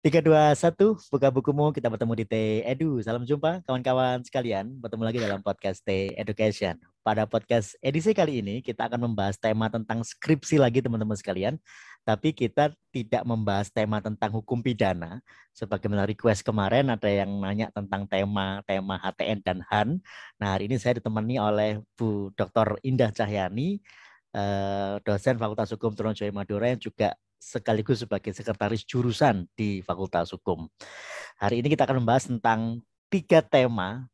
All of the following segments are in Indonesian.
3, 2, 1, buka bukumu, kita bertemu di T Edu. Salam jumpa kawan-kawan sekalian, bertemu lagi dalam podcast T Education. Pada podcast edisi kali ini, kita akan membahas tema tentang skripsi lagi teman-teman sekalian. Tapi kita tidak membahas tema tentang hukum pidana. Sebagaimana request kemarin, ada yang nanya tentang tema HTN dan HAN. Nah, hari ini saya ditemani oleh Bu Dr. Indah Cahyani, dosen Fakultas Hukum Trunojoyo Madura yang juga sekaligus sebagai sekretaris jurusan di Fakultas Hukum. Hari ini kita akan membahas tentang 3 tema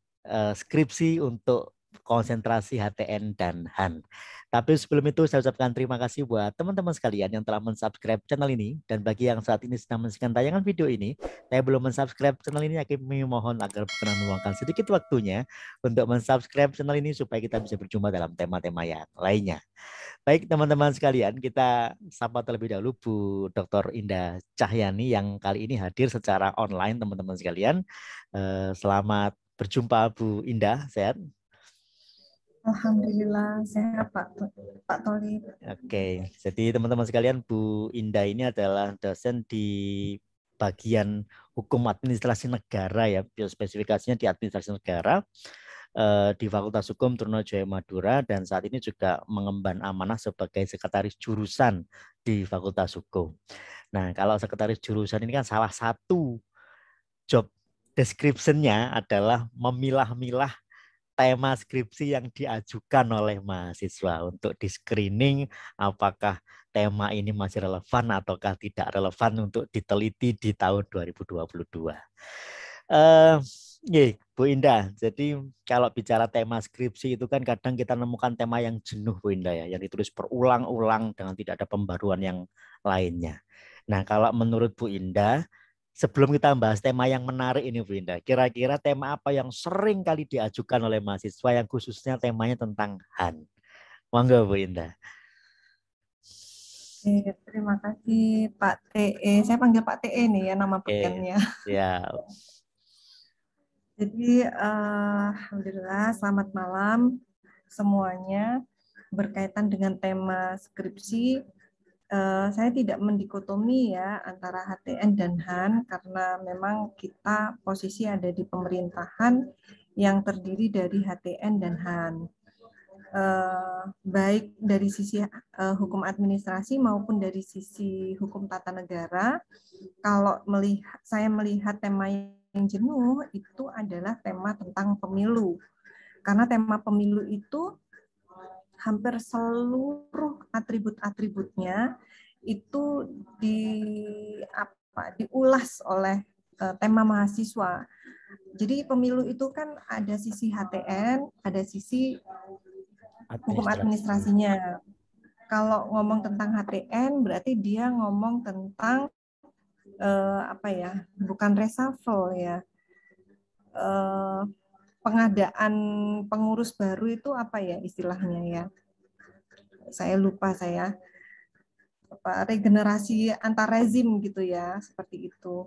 skripsi untuk konsentrasi HTN dan HAN. Tapi sebelum itu saya ucapkan terima kasih buat teman-teman sekalian yang telah mensubscribe channel ini, dan bagi yang saat ini sedang menyaksikan tayangan video ini, saya belum mensubscribe channel ini, kami mohon agar berkenan meluangkan sedikit waktunya untuk mensubscribe channel ini supaya kita bisa berjumpa dalam tema-tema yang lainnya. Baik teman-teman sekalian, kita sapa terlebih dahulu Bu Dr. Indah Cahyani yang kali ini hadir secara online teman-teman sekalian. Selamat berjumpa Bu Indah, sehat? Alhamdulillah sehat Pak Toli. Oke, jadi teman-teman sekalian, Bu Indah ini adalah dosen di bagian hukum administrasi negara ya, spesifikasinya di administrasi negara di Fakultas Hukum Trunojoyo Madura, dan saat ini juga mengemban amanah sebagai sekretaris jurusan di Fakultas Hukum. Nah, kalau sekretaris jurusan ini kan salah satu job description-nya adalah memilah-milah tema skripsi yang diajukan oleh mahasiswa untuk di-screening apakah tema ini masih relevan ataukah tidak relevan untuk diteliti di tahun 2022. Bu Indah, jadi kalau bicara tema skripsi itu kan kadang kita nemukan tema yang jenuh Bu Indah ya, yang ditulis berulang-ulang dengan tidak ada pembaruan yang lainnya. Nah, kalau menurut Bu Indah, sebelum kita membahas tema yang menarik ini Bu Indah, kira-kira tema apa yang sering kali diajukan oleh mahasiswa yang khususnya temanya tentang HAN? Monggo Bu Indah. Terima kasih Pak TE. Saya panggil Pak TE nih ya nama bekennya. Ya. Jadi alhamdulillah selamat malam semuanya. Berkaitan dengan tema skripsi, saya tidak mendikotomi ya antara HTN dan HAN karena memang kita posisi ada di pemerintahan yang terdiri dari HTN dan HAN. Baik dari sisi hukum administrasi maupun dari sisi hukum tata negara. Kalau saya melihat tema yang jenuh itu adalah tema tentang pemilu. Karena tema pemilu itu hampir seluruh atribut-atributnya itu diulas oleh tema mahasiswa. Jadi pemilu itu kan ada sisi HTN, ada sisi hukum administrasinya. Kalau ngomong tentang HTN berarti dia ngomong tentang bukan reshuffle ya, pengadaan pengurus baru itu apa ya istilahnya ya, saya lupa regenerasi antar rezim gitu ya, seperti itu.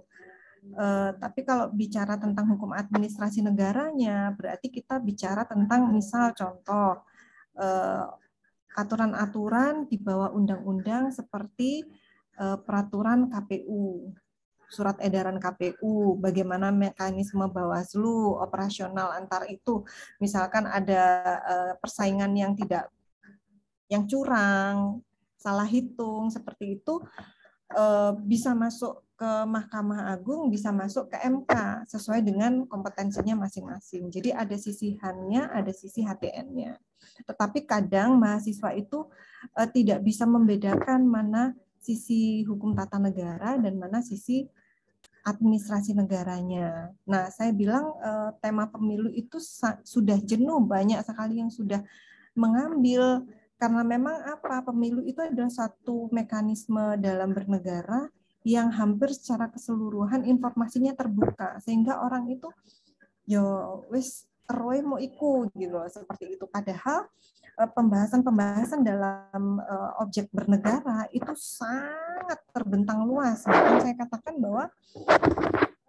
Tapi kalau bicara tentang hukum administrasi negaranya berarti kita bicara tentang misal contoh aturan-aturan di bawah undang-undang seperti peraturan KPU, surat edaran KPU, bagaimana mekanisme Bawaslu, operasional antar itu. Misalkan ada persaingan yang curang, salah hitung, seperti itu bisa masuk ke Mahkamah Agung, bisa masuk ke MK sesuai dengan kompetensinya masing-masing. Jadi ada sisi HAN-nya, ada sisi HTN-nya. Tetapi kadang mahasiswa itu tidak bisa membedakan mana sisi hukum tata negara dan mana sisi administrasi negaranya. Nah, saya bilang tema pemilu itu sudah jenuh, banyak sekali yang sudah mengambil, karena memang pemilu itu adalah satu mekanisme dalam bernegara yang hampir secara keseluruhan informasinya terbuka, sehingga orang itu yo wis roy mau ikut gitu loh, seperti itu. Padahal pembahasan dalam objek bernegara itu sangat terbentang luas. Bahkan saya katakan bahwa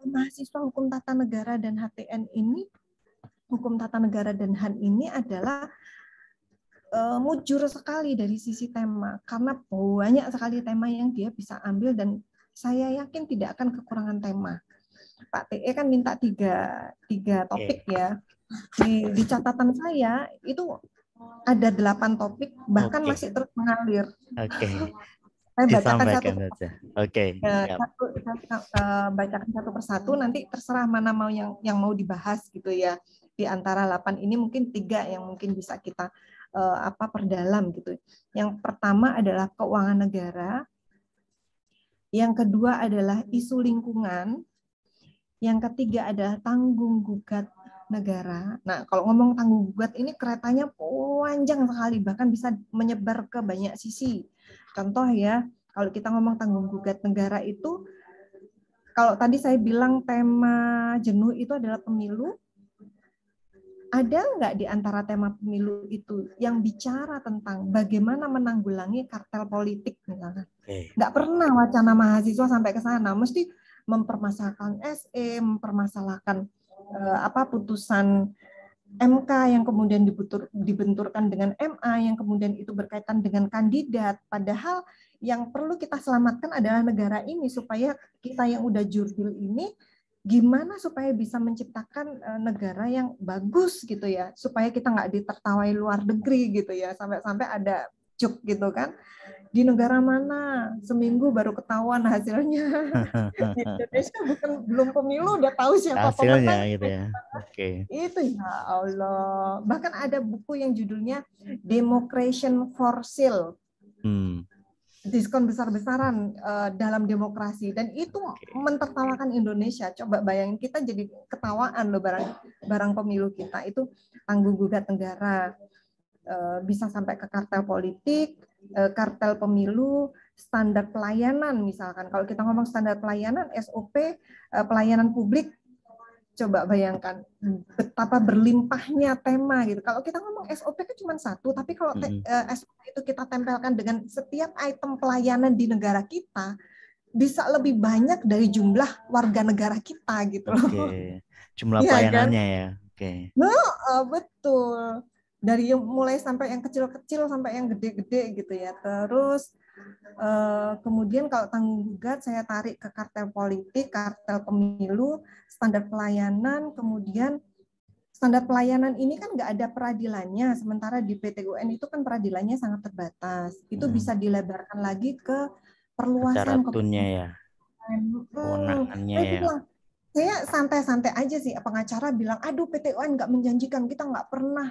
mahasiswa hukum tata negara dan HTN ini, hukum tata negara dan HAN ini adalah mujur sekali dari sisi tema, karena banyak sekali tema yang dia bisa ambil dan saya yakin tidak akan kekurangan tema. Pak TE kan minta tiga topik ya. Di catatan saya itu ada 8 topik, bahkan masih terus mengalir. Saya bacakan satu Disampaikan saja. Siap. Bacakan satu persatu, nanti terserah mana mau yang mau dibahas gitu ya. Di antara 8 ini mungkin 3 yang mungkin bisa kita perdalam gitu. Yang pertama adalah keuangan negara, yang kedua adalah isu lingkungan, yang ketiga adalah tanggung gugat negara. Nah, kalau ngomong tanggung gugat ini keretanya panjang sekali, bahkan bisa menyebar ke banyak sisi. Contoh ya, kalau kita ngomong tanggung gugat negara itu, kalau tadi saya bilang tema jenuh itu adalah pemilu, ada nggak di antara tema pemilu itu yang bicara tentang bagaimana menanggulangi kartel politik misalnya? Nggak pernah wacana mahasiswa sampai ke sana, mesti mempermasalahkan SE, mempermasalahkan putusan MK yang kemudian dibenturkan dengan MA yang kemudian itu berkaitan dengan kandidat. Padahal yang perlu kita selamatkan adalah negara ini supaya kita yang udah jurdil ini gimana supaya bisa menciptakan negara yang bagus gitu ya, supaya kita nggak ditertawai luar negeri gitu ya, sampai-sampai ada cuk gitu kan. Di negara mana seminggu baru ketahuan hasilnya. Di Indonesia belum pemilu udah tahu siapa hasilnya pemenang gitu ya. Itu ya Allah. Bahkan ada buku yang judulnya Democration for Sale. Diskon besar-besaran dalam demokrasi, dan itu mentertawakan Indonesia. Coba bayangin, kita jadi ketawaan loh barang pemilu kita itu tanggung gugat negara, bisa sampai ke kartel politik, kartel pemilu, standar pelayanan misalkan. Kalau kita ngomong standar pelayanan, SOP pelayanan publik, coba bayangkan betapa berlimpahnya tema gitu. Kalau kita ngomong SOP kan cuma satu, tapi kalau SOP itu kita tempelkan dengan setiap item pelayanan di negara kita, bisa lebih banyak dari jumlah warga negara kita gitu loh. Jumlah pelayanannya ya. Betul. Dari yang mulai sampai yang kecil-kecil sampai yang gede-gede gitu ya. Terus kemudian kalau tanggung gugat saya tarik ke kartel politik, kartel pemilu, standar pelayanan, kemudian standar pelayanan ini kan nggak ada peradilannya, sementara di PTUN itu kan peradilannya sangat terbatas. Itu bisa dilebarkan lagi ke perluasan kewenangannya ya. Kewenangannya ya. Saya santai-santai aja sih, pengacara bilang, aduh PTUN nggak menjanjikan, kita nggak pernah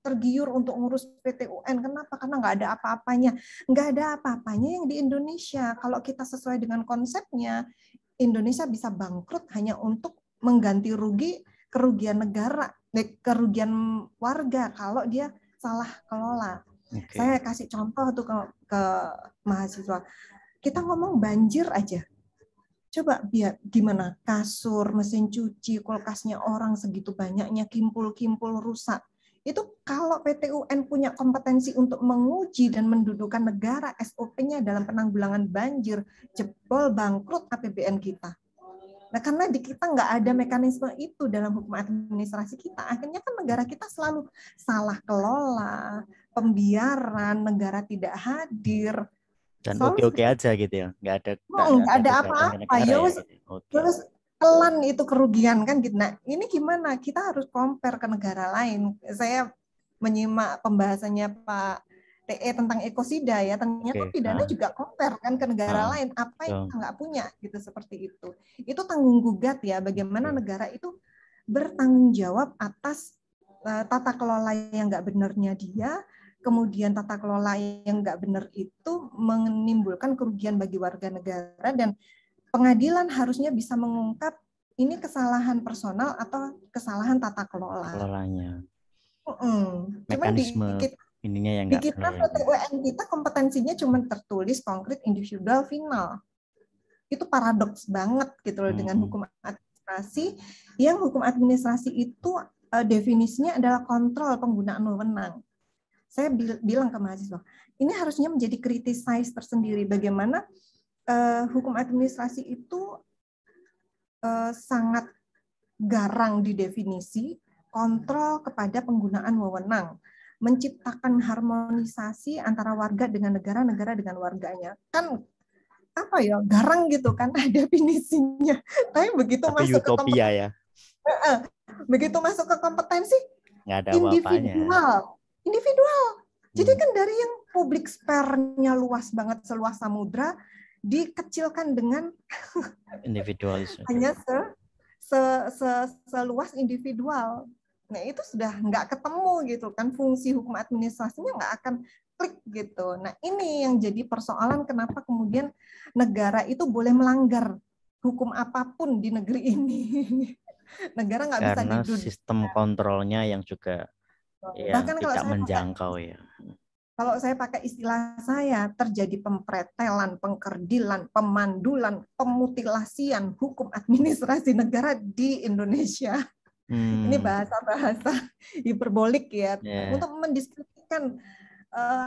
tergiur untuk ngurus PTUN. Kenapa? Karena nggak ada apa-apanya. Nggak ada apa-apanya yang di Indonesia. Kalau kita sesuai dengan konsepnya, Indonesia bisa bangkrut hanya untuk mengganti kerugian negara, kerugian warga kalau dia salah kelola. Saya kasih contoh tuh ke mahasiswa. Kita ngomong banjir aja. Coba biar gimana, kasur, mesin cuci, kulkasnya orang segitu banyaknya, kimpul-kimpul rusak. Itu kalau PTUN punya kompetensi untuk menguji dan mendudukan negara SOP-nya dalam penanggulangan banjir, jebol bangkrut APBN kita. Nah, karena di kita nggak ada mekanisme itu dalam hukum administrasi kita, akhirnya kan negara kita selalu salah kelola, pembiaran, negara tidak hadir, dan oke-oke aja gitu ya, nggak ada apa-apa ya. Terus pelan itu kerugian kan gitu. Nah, ini gimana? Kita harus compare ke negara lain. Saya menyimak pembahasannya Pak TE tentang ekosida ya, ternyata pidana juga compare kan ke negara lain, apa yang kita nggak punya gitu, seperti itu. Itu tanggung gugat ya, bagaimana negara itu bertanggung jawab atas tata kelola yang nggak benarnya dia, kemudian tata kelola yang nggak benar itu menimbulkan kerugian bagi warga negara, dan pengadilan harusnya bisa mengungkap ini kesalahan personal atau kesalahan tata kelolanya. Mekanisme ininya yang di kita PTUN kita kompetensinya cuma tertulis, konkret, individual, final. Itu paradoks banget gitu loh dengan hukum administrasi, yang hukum administrasi itu definisinya adalah kontrol penggunaan wewenang. Saya bilang ke mahasiswa, ini harusnya menjadi criticize tersendiri, bagaimana hukum administrasi itu sangat garang di definisi, kontrol kepada penggunaan wewenang, menciptakan harmonisasi antara warga dengan negara, negara dengan warganya. Kan apa ya, garang gitu kan definisinya. Tapi begitu masuk ke utopia ya. begitu masuk ke kompetensi Nggak ada apa-apanya. Individual. Jadi kan dari yang public spare-nya luas banget seluas samudra dikecilkan dengan individualisme. Hanya seluas individual. Nah itu sudah nggak ketemu gitu kan, fungsi hukum administrasinya nggak akan klik gitu. Nah ini yang jadi persoalan kenapa kemudian negara itu boleh melanggar hukum apapun di negeri ini. Negara nggak bisa karena diduduk. Sistem kontrolnya yang juga yang tidak menjangkau ya. Kalau saya pakai istilah saya, terjadi pempretelan, pengkerdilan, pemandulan, pemutilasian hukum administrasi negara di Indonesia. Ini bahasa-bahasa hiperbolik ya, untuk mendeskripsikan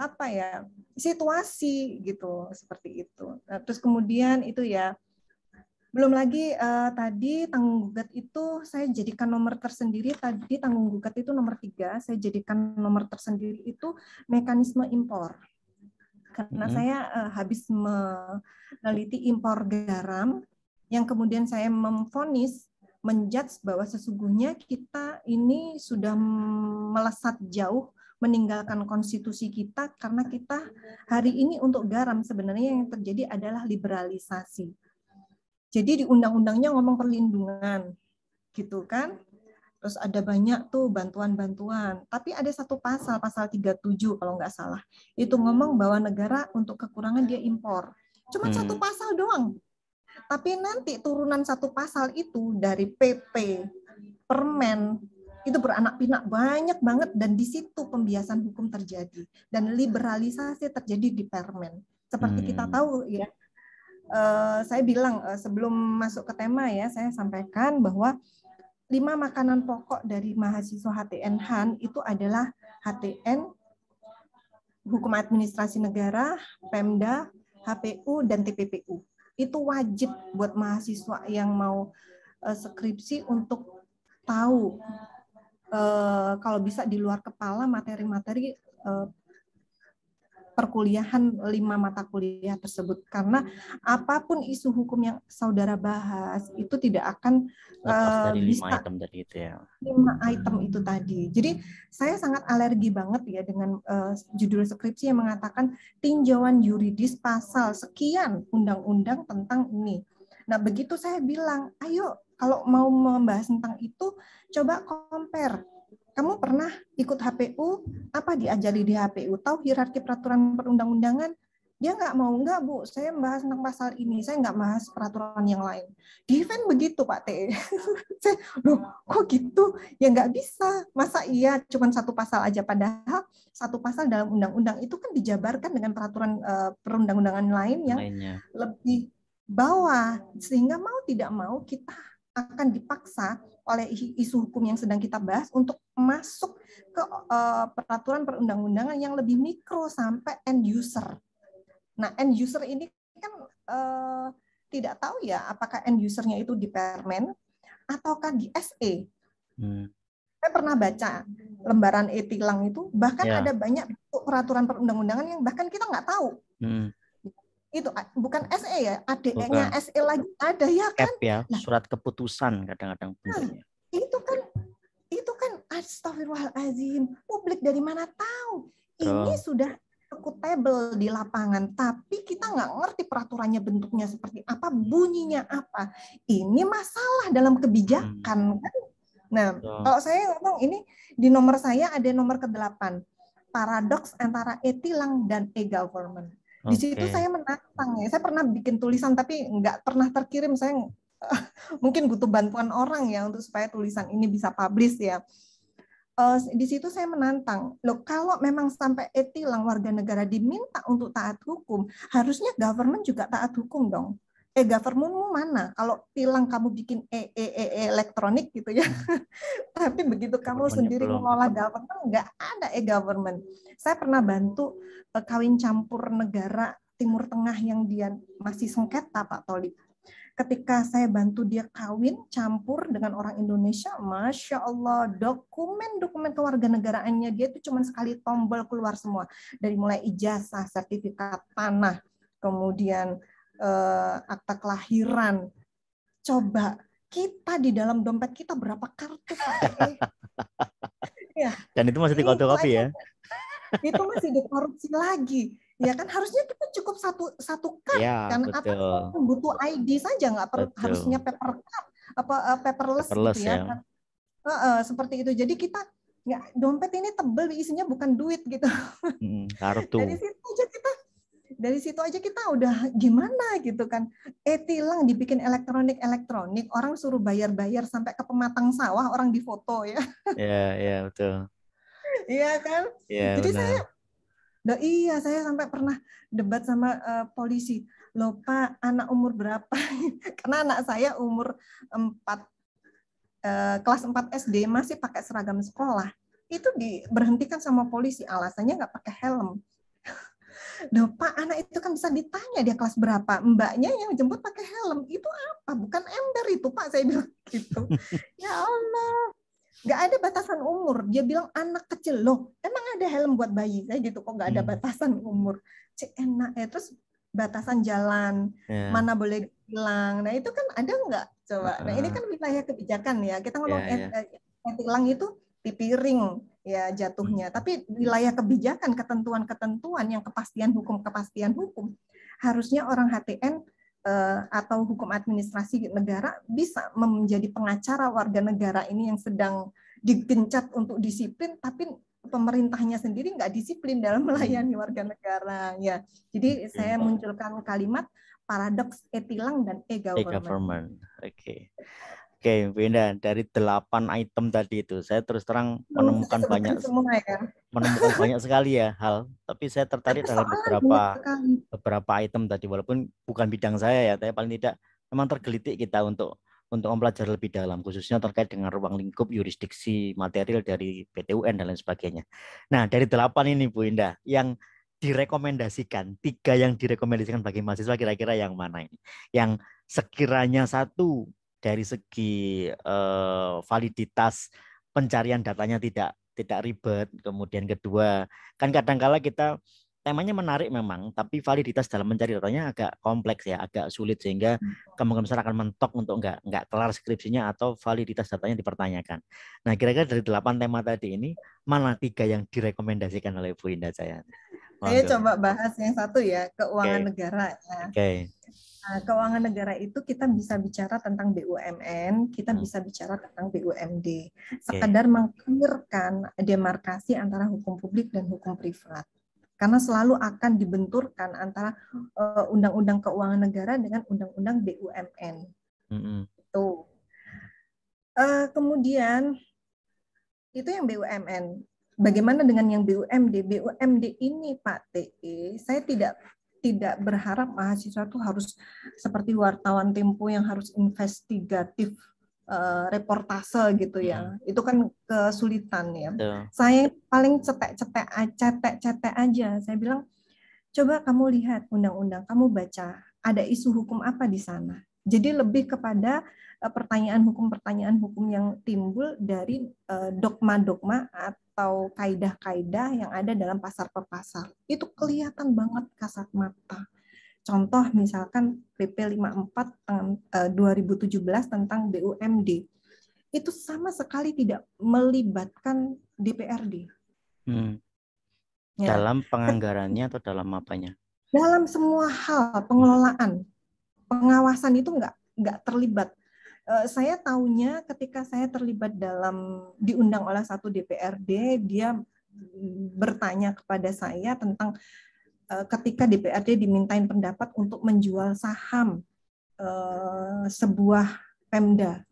apa ya, situasi gitu, seperti itu. Nah, terus kemudian itu ya, belum lagi tadi tanggung gugat itu saya jadikan nomor tersendiri. Tadi tanggung gugat itu nomor 3, saya jadikan nomor tersendiri itu mekanisme impor. Karena saya habis meneliti impor garam, yang kemudian saya memvonis, menjudge bahwa sesungguhnya kita ini sudah melesat jauh meninggalkan konstitusi kita, karena kita hari ini untuk garam sebenarnya yang terjadi adalah liberalisasi. Jadi di undang-undangnya ngomong perlindungan, gitu kan. Terus ada banyak tuh bantuan-bantuan. Tapi ada satu pasal 37 kalau nggak salah. Itu ngomong bahwa negara untuk kekurangan dia impor. Cuma satu pasal doang. Tapi nanti turunan satu pasal itu dari PP, Permen, itu beranak pinak banyak banget, dan di situ pembiasan hukum terjadi. Dan liberalisasi terjadi di Permen. Seperti kita tahu ya, saya bilang sebelum masuk ke tema ya, saya sampaikan bahwa 5 makanan pokok dari mahasiswa HTN HAN itu adalah HTN, Hukum Administrasi Negara, Pemda, HPU, dan TPPU. Itu wajib buat mahasiswa yang mau skripsi untuk tahu, kalau bisa di luar kepala materi-materi perkuliahan 5 mata kuliah tersebut, karena apapun isu hukum yang saudara bahas itu tidak akan dari 5 bisa item tadi itu ya. 5 item itu tadi. Jadi saya sangat alergi banget ya dengan judul skripsi yang mengatakan tinjauan yuridis pasal sekian undang-undang tentang ini. Nah begitu saya bilang, ayo kalau mau membahas tentang itu coba compare. Kamu pernah ikut HPU, apa diajari di HPU? Tahu hierarki peraturan perundang-undangan? Dia nggak mau, enggak Bu, saya membahas tentang pasal ini, saya nggak bahas peraturan yang lain. Di event begitu Pak T. Loh, kok gitu? Ya nggak bisa. Masa iya cuma satu pasal aja, padahal satu pasal dalam undang-undang itu kan dijabarkan dengan peraturan perundang-undangan lain yang lebih bawah. Sehingga mau tidak mau kita akan dipaksa oleh isu hukum yang sedang kita bahas untuk masuk ke peraturan perundang-undangan yang lebih mikro sampai end user. Nah, end user ini kan tidak tahu ya apakah end usernya itu di Permen ataukah di SE. Saya pernah baca lembaran e-tilang itu, bahkan ada banyak peraturan perundang-undangan yang bahkan kita nggak tahu. Itu bukan SE ya, ADE-nya SE lagi ada ya kan? Ya, surat keputusan kadang-kadang bentuknya. Itu kan astagfirullahaladzim, publik dari mana tahu? Ini sudah executable di lapangan, tapi kita nggak ngerti peraturannya bentuknya seperti apa, bunyinya apa. Ini masalah dalam kebijakan kan? Nah, kalau saya ngomong ini di nomor saya ada nomor ke-8, paradoks antara e-tilang dan e-government. Di situ saya menantang ya. Saya pernah bikin tulisan tapi nggak pernah terkirim. Saya mungkin butuh bantuan orang ya untuk supaya tulisan ini bisa publish ya. Di situ saya menantang. Loh, kalau memang sampai e-tilang warga negara diminta untuk taat hukum, harusnya government juga taat hukum dong. E-governmentmu mana? Kalau tilang kamu bikin elektronik gitu ya. Tapi begitu kamu sendiri mengolah government, nggak ada e-government. Saya pernah bantu kawin campur negara Timur Tengah yang dia masih sengketa, Pak Tolib. Ketika saya bantu dia kawin campur dengan orang Indonesia, Masya Allah, dokumen-dokumen kewarganegaraannya dia itu cuma sekali tombol keluar semua. Dari mulai ijazah, sertifikat tanah, kemudian akta kelahiran. Coba kita di dalam dompet kita berapa kartu Pak? Ya, Dan itu masih itu dikopi ya. Itu masih dikorupsi lagi. Ya kan harusnya kita cukup satu card Ya, kan, betul. atau butuh ID saja, nggak perlu harusnya paper card paperless gitu ya. ya. Seperti itu. Jadi kita nggak, dompet ini tebel isinya bukan duit gitu. Kartu. Dari situ aja kita udah gimana gitu kan. E-tilang dibikin elektronik, orang suruh bayar sampai ke pematang sawah, orang difoto ya. Ya, betul. Iya kan? Ya, jadi benar. saya sampai pernah debat sama polisi. Loh Pak, anak umur berapa? Karena anak saya umur 4 kelas 4 SD masih pakai seragam sekolah. Itu diberhentikan sama polisi, alasannya nggak pakai helm. Loh Pak, anak itu kan bisa ditanya dia kelas berapa. Mbaknya yang jemput pakai helm. Itu apa? Bukan ember itu Pak, saya bilang gitu. Ya Allah. Nggak ada batasan umur. Dia bilang anak kecil. Loh, emang ada helm buat bayi? Saya gitu, kok nggak ada batasan umur. Enak ya. Terus batasan jalan, mana boleh hilang. Nah itu kan ada nggak? Coba. Nah ini kan wilayah kebijakan ya. Kita ngomong tilang itu di piring ya jatuhnya. Tapi wilayah kebijakan, ketentuan-ketentuan yang kepastian hukum, harusnya orang HTN atau hukum administrasi negara bisa menjadi pengacara warga negara ini yang sedang digencat untuk disiplin, tapi pemerintahnya sendiri nggak disiplin dalam melayani warga negara. Ya, jadi saya munculkan kalimat paradoks e-tilang dan e-government. Oke, Bu Indah, dari 8 item tadi itu, saya terus terang menemukan banyak sekali ya hal. Tapi saya tertarik dalam beberapa item tadi, walaupun bukan bidang saya ya, tapi paling tidak memang tergelitik kita untuk mempelajari lebih dalam, khususnya terkait dengan ruang lingkup yurisdiksi material dari PT-UN dan lain sebagainya. Nah, dari 8 ini Bu Indah, yang direkomendasikan, 3 yang direkomendasikan bagi mahasiswa kira-kira yang mana ini? Yang sekiranya satu dari segi validitas pencarian datanya tidak ribet, kemudian kedua kan kadangkala kita temanya menarik memang, tapi validitas dalam mencari datanya agak kompleks ya, agak sulit, sehingga kemungkinan besar akan mentok untuk nggak kelar skripsinya atau validitas datanya dipertanyakan. Nah, kira-kira dari 8 tema tadi ini mana 3 yang direkomendasikan oleh Bu Indah saya? Saya coba bahas yang satu ya, keuangan negara ya. Nah, keuangan negara itu kita bisa bicara tentang BUMN, kita bisa bicara tentang BUMD. Sekadar mengclearkan demarkasi antara hukum publik dan hukum privat. Karena selalu akan dibenturkan antara Undang-Undang Keuangan Negara dengan Undang-Undang BUMN. Tuh. Kemudian itu yang BUMN. Bagaimana dengan yang BUMD? BUMD ini Pak TE, saya tidak berharap mahasiswa itu harus seperti wartawan Tempo yang harus investigatif reportase gitu ya. Itu kan kesulitan ya. Saya paling cetek aja. Saya bilang, coba kamu lihat undang-undang, kamu baca, ada isu hukum apa di sana. Jadi lebih kepada pertanyaan hukum yang timbul dari dogma-dogma atau kaidah-kaidah yang ada dalam pasar per pasar. Itu kelihatan banget kasat mata. Contoh misalkan PP 54 2017 tentang BUMD. Itu sama sekali tidak melibatkan DPRD. Ya. Dalam penganggarannya atau dalam apanya? Dalam semua hal pengelolaan, pengawasan itu nggak terlibat. Saya tahunya ketika saya terlibat diundang oleh satu DPRD, dia bertanya kepada saya tentang ketika DPRD dimintain pendapat untuk menjual saham sebuah Pemda.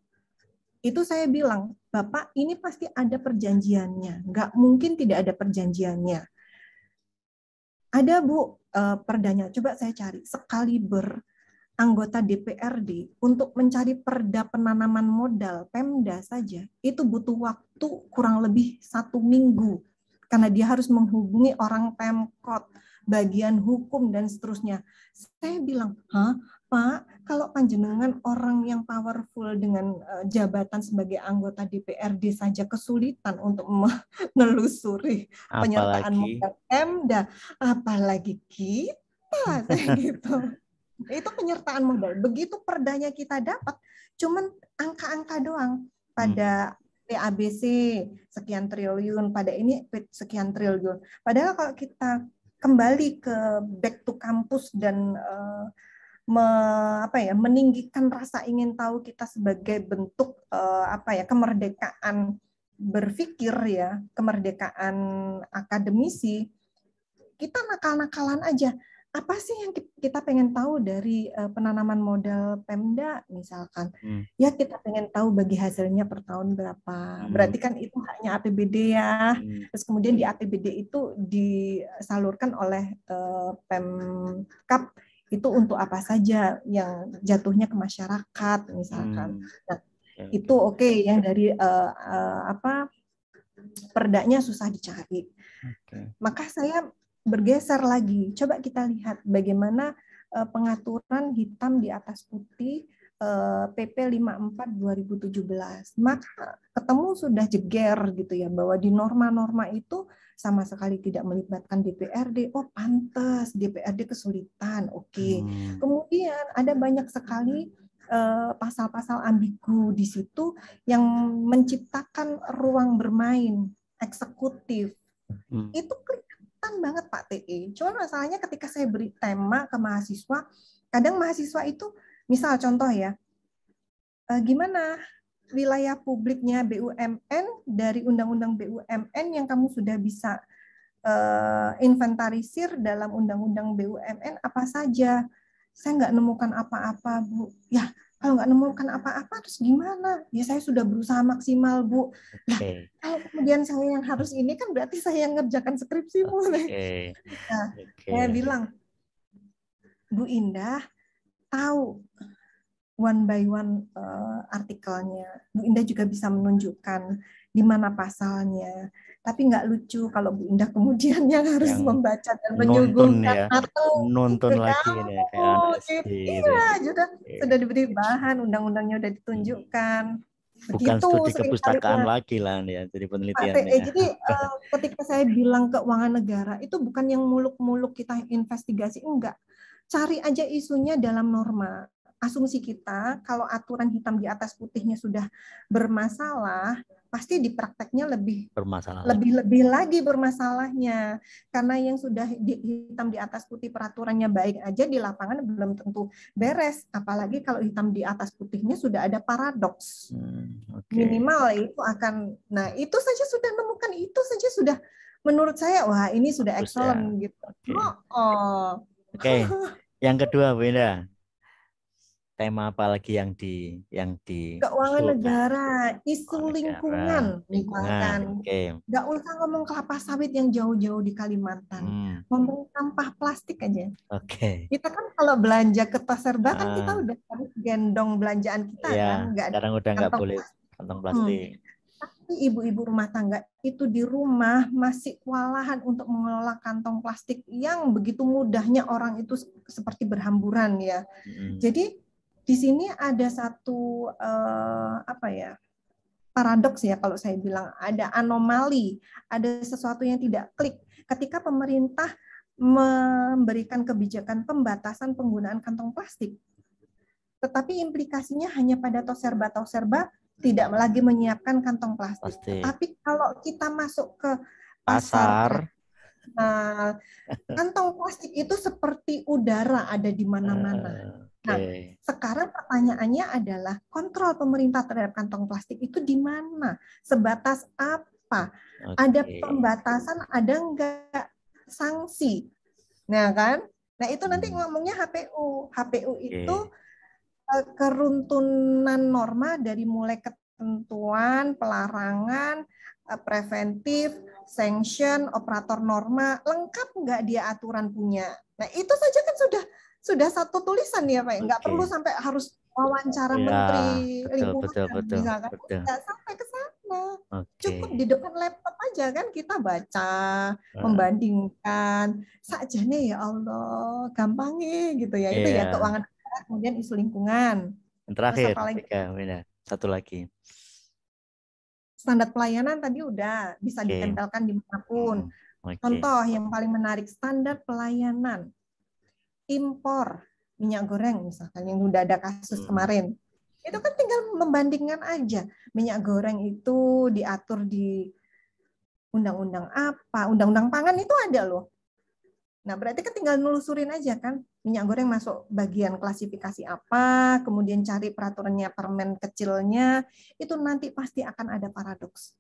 Itu saya bilang, Bapak ini pasti ada perjanjiannya, nggak mungkin tidak ada perjanjiannya. Ada Bu perdanya, coba saya cari, sekaliber anggota DPRD untuk mencari perda penanaman modal Pemda saja, itu butuh waktu kurang lebih 1 minggu, karena dia harus menghubungi orang Pemkot, bagian hukum, dan seterusnya. Saya bilang, Pak, kalau panjenengan orang yang powerful dengan jabatan sebagai anggota DPRD saja kesulitan untuk menelusuri penyertaan modal Pemda, apalagi kita, gitu. Itu penyertaan modal. Begitu perdanya kita dapat, cuman angka-angka doang. Pada PABC sekian triliun, pada ini sekian triliun. Padahal kalau kita kembali ke back to campus dan meninggikan rasa ingin tahu kita sebagai bentuk kemerdekaan berpikir ya, kemerdekaan akademisi, kita nakal-nakalan aja. Apa sih yang kita pengen tahu dari penanaman modal Pemda misalkan? Ya kita pengen tahu bagi hasilnya per tahun berapa. Berarti kan itu haknya APBD ya. Terus kemudian di APBD itu disalurkan oleh Pemkab itu untuk apa saja yang jatuhnya ke masyarakat misalkan. Nah, itu oke, yang dari perdanya susah dicari. Maka saya bergeser lagi. Coba kita lihat bagaimana pengaturan hitam di atas putih PP 54 2017. Maka ketemu sudah jeger gitu ya, bahwa di norma-norma itu sama sekali tidak melibatkan DPRD. Oh, pantas DPRD kesulitan. Oke. Kemudian ada banyak sekali pasal-pasal ambigu di situ yang menciptakan ruang bermain eksekutif. Itu kelihatan banget Pak TE. Cuma masalahnya ketika saya beri tema ke mahasiswa, kadang mahasiswa itu, misal contoh ya, gimana wilayah publiknya BUMN dari Undang-Undang BUMN yang kamu sudah bisa inventarisir dalam Undang-Undang BUMN apa saja? Saya nggak nemukan apa-apa, Bu. Ya, kalau nggak nemukan apa-apa, terus gimana? Ya, saya sudah berusaha maksimal, Bu. Nah, kalau kemudian saya yang harus ini, kan berarti saya yang ngerjakan skripsi, Bu. Nah, saya bilang, Bu Indah, tahu one by one artikelnya. Bu Indah juga bisa menunjukkan di mana pasalnya. Tapi nggak lucu kalau Bu Indah kemudian yang harus membaca dan menyuguhkan atau nonton lagi nih kayak iya, sudah diberi bahan, undang-undangnya udah ditunjukkan. Bukan studi kepustakaan lagi lah ya, jadi penelitian. Jadi ketika saya bilang keuangan negara itu bukan yang muluk-muluk kita investigasi, enggak. Cari aja isunya dalam norma. Asumsi kita kalau aturan hitam di atas putihnya sudah bermasalah, pasti di prakteknya lebih lagi bermasalahnya, karena yang sudah hitam di atas putih peraturannya baik aja di lapangan belum tentu beres, apalagi kalau hitam di atas putihnya sudah ada paradoks. Minimal itu akan, nah itu saja sudah menemukan, itu saja sudah menurut saya wah ini sudah excellent ya. Gitu. Yang kedua Bu Indah, tema apa lagi yang di keuangan negara, isu lingkungan misalkan. Nggak usah ngomong kelapa sawit yang jauh-jauh di Kalimantan, ngomong sampah plastik aja. Kita kan kalau belanja ke Toserba kan kita udah harus gendong belanjaan kita kan, sekarang udah nggak boleh kantong plastik. Tapi ibu-ibu rumah tangga itu di rumah masih kewalahan untuk mengelola kantong plastik yang begitu mudahnya orang itu seperti berhamburan ya. Jadi di sini ada satu paradoks ya kalau saya bilang, ada anomali, ada sesuatu yang tidak klik ketika pemerintah memberikan kebijakan pembatasan penggunaan kantong plastik. Tetapi implikasinya hanya pada toserba tidak lagi menyiapkan kantong plastik. Tapi kalau kita masuk ke pasar, kantong plastik itu seperti udara ada di mana-mana. Nah, sekarang pertanyaannya adalah kontrol pemerintah terhadap kantong plastik itu di mana? Sebatas apa? Ada pembatasan, ada enggak sanksi? Nah kan? Nah itu nanti ngomongnya HPU. HPU itu keruntunan norma dari mulai ketentuan, pelarangan, preventif, sanction, operator norma, lengkap nggak dia aturan punya. Nah itu saja kan sudah satu tulisan ya Pak, nggak perlu sampai harus wawancara menteri lingkungan misalkan, nggak sampai ke sana. Cukup di depan laptop aja kan kita baca, membandingkan, sakjane ya Allah, gampangnya gitu ya. Itu ya keuangan, kemudian isu lingkungan. Yang terakhir, satu lagi. Standar pelayanan tadi udah bisa ditempelkan dimanapun. Contoh yang paling menarik, standar pelayanan impor minyak goreng misalkan yang udah ada kasus kemarin. Itu kan tinggal membandingkan aja. Minyak goreng itu diatur di undang-undang apa, undang-undang pangan itu ada loh. Nah, berarti kan tinggal nelusurin aja kan, minyak goreng masuk bagian klasifikasi apa, kemudian cari peraturannya permen kecilnya, itu nanti pasti akan ada paradoks.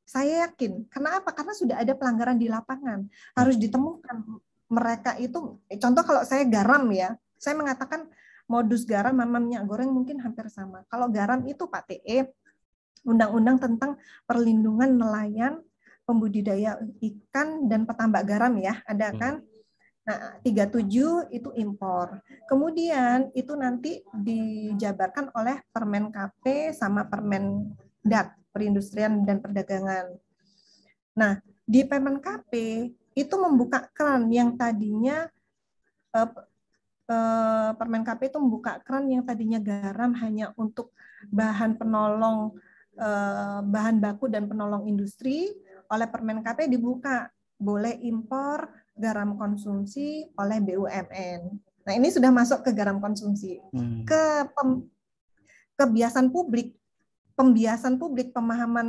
Saya yakin. Kenapa? Karena sudah ada pelanggaran di lapangan. Harus ditemukan mereka itu, contoh kalau saya garam ya, saya mengatakan modus garam sama minyak goreng mungkin hampir sama. Kalau garam itu Pak TE, undang-undang tentang perlindungan nelayan, pembudidaya ikan, dan petambak garam ya, ada kan? Nah, 37 itu impor. Kemudian itu nanti dijabarkan oleh Permen KP sama Permen DAK, Perindustrian dan Perdagangan. Nah, di Permen KP itu membuka keran yang tadinya Permen KP itu membuka keran yang tadinya garam hanya untuk bahan penolong bahan baku dan penolong industri, oleh Permen KP dibuka boleh impor garam konsumsi oleh BUMN. Nah, ini sudah masuk ke garam konsumsi. Kebiasaan publik, pembiasan publik, pemahaman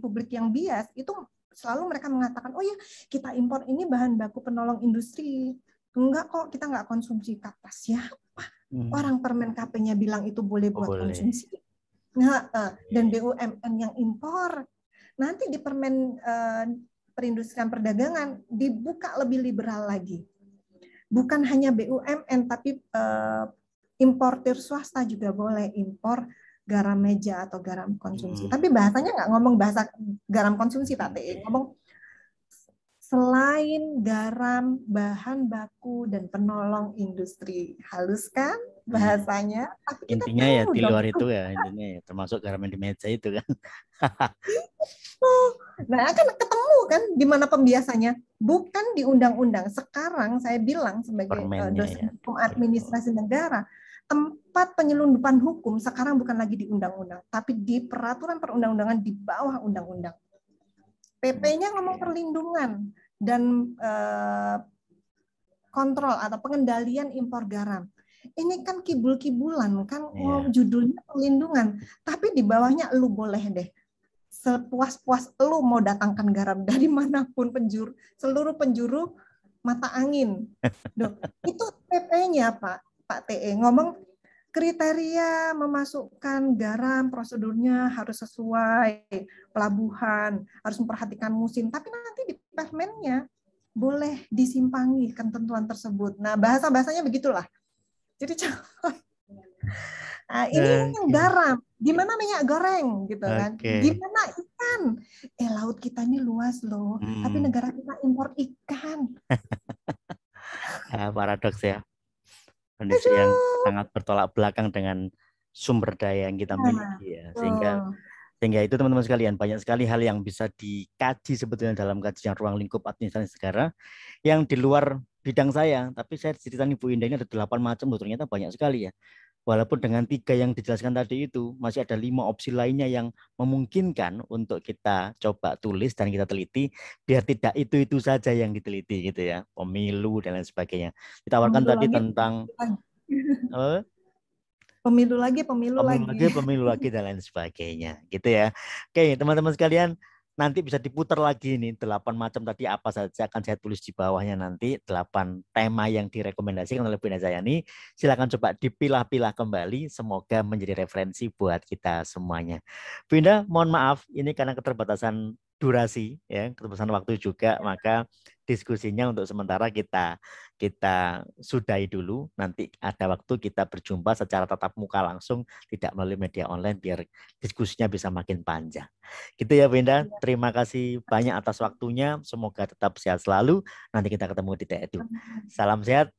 publik yang bias, itu selalu mereka mengatakan, oh ya kita impor ini bahan baku penolong industri. Enggak kok, kita nggak konsumsi. Kata siapa? Orang Permen KP-nya bilang itu boleh buat konsumsi. Nah, dan BUMN yang impor. Nanti di Permen Perindustrian Perdagangan dibuka lebih liberal lagi. Bukan hanya BUMN, tapi importir swasta juga boleh impor garam meja atau garam konsumsi. Tapi bahasanya nggak ngomong bahasa garam konsumsi, Pak TE. Ngomong selain garam, bahan baku, dan penolong industri. Halus kan bahasanya? Tapi intinya ya di luar itu ya, intinya ya, termasuk garam yang di meja itu kan. Nah, kan ketemu kan di mana pembiasannya? Bukan di undang-undang. Sekarang saya bilang sebagai dosen hukum administrasi negara, tempat penyelundupan hukum sekarang bukan lagi di undang-undang, tapi di peraturan perundang-undangan di bawah undang-undang. PP-nya ngomong perlindungan dan kontrol atau pengendalian impor garam. Ini kan kibul-kibulan kan, judulnya perlindungan, tapi di bawahnya lu boleh deh sepuas-puas lu mau datangkan garam dari manapun seluruh penjuru mata angin. Duh, itu PP-nya Pak TE ngomong kriteria memasukkan garam, prosedurnya harus sesuai, pelabuhan, harus memperhatikan musim, tapi nanti di permennya boleh disimpangi ketentuan tersebut. Nah, bahasa-bahasanya begitulah. Jadi ini yang garam, gimana minyak goreng gitu kan, gimana ikan, laut kita ini luas loh, tapi negara kita impor ikan. Paradoks ya, kondisi yang sangat bertolak belakang dengan sumber daya yang kita miliki ya, sehingga itu teman-teman sekalian, banyak sekali hal yang bisa dikaji sebetulnya dalam kajian ruang lingkup administrasi negara yang di luar bidang saya, tapi saya ceritain Bu Indah ini ada 8 macam loh, ternyata banyak sekali ya. Walaupun dengan 3 yang dijelaskan tadi itu, masih ada 5 opsi lainnya yang memungkinkan untuk kita coba tulis dan kita teliti, biar tidak itu saja yang diteliti gitu ya, pemilu dan lain sebagainya. Ditawarkan tadi tentang pemilu lagi dan lain sebagainya gitu ya. Oke, teman-teman sekalian, nanti bisa diputar lagi nih 8 macam tadi apa saja, akan saya tulis di bawahnya nanti 8 tema yang direkomendasikan oleh Bu Indah Jayani. Silakan coba dipilah-pilah kembali, semoga menjadi referensi buat kita semuanya. Bu Indah, mohon maaf ini karena keterbatasan durasi ya, keterbatasan waktu juga, maka diskusinya untuk sementara kita sudahi dulu. Nanti ada waktu kita berjumpa secara tatap muka langsung, tidak melalui media online, biar diskusinya bisa makin panjang. Gitu ya Bu Indah. Terima kasih banyak atas waktunya. Semoga tetap sehat selalu. Nanti kita ketemu di TEDU. Salam sehat.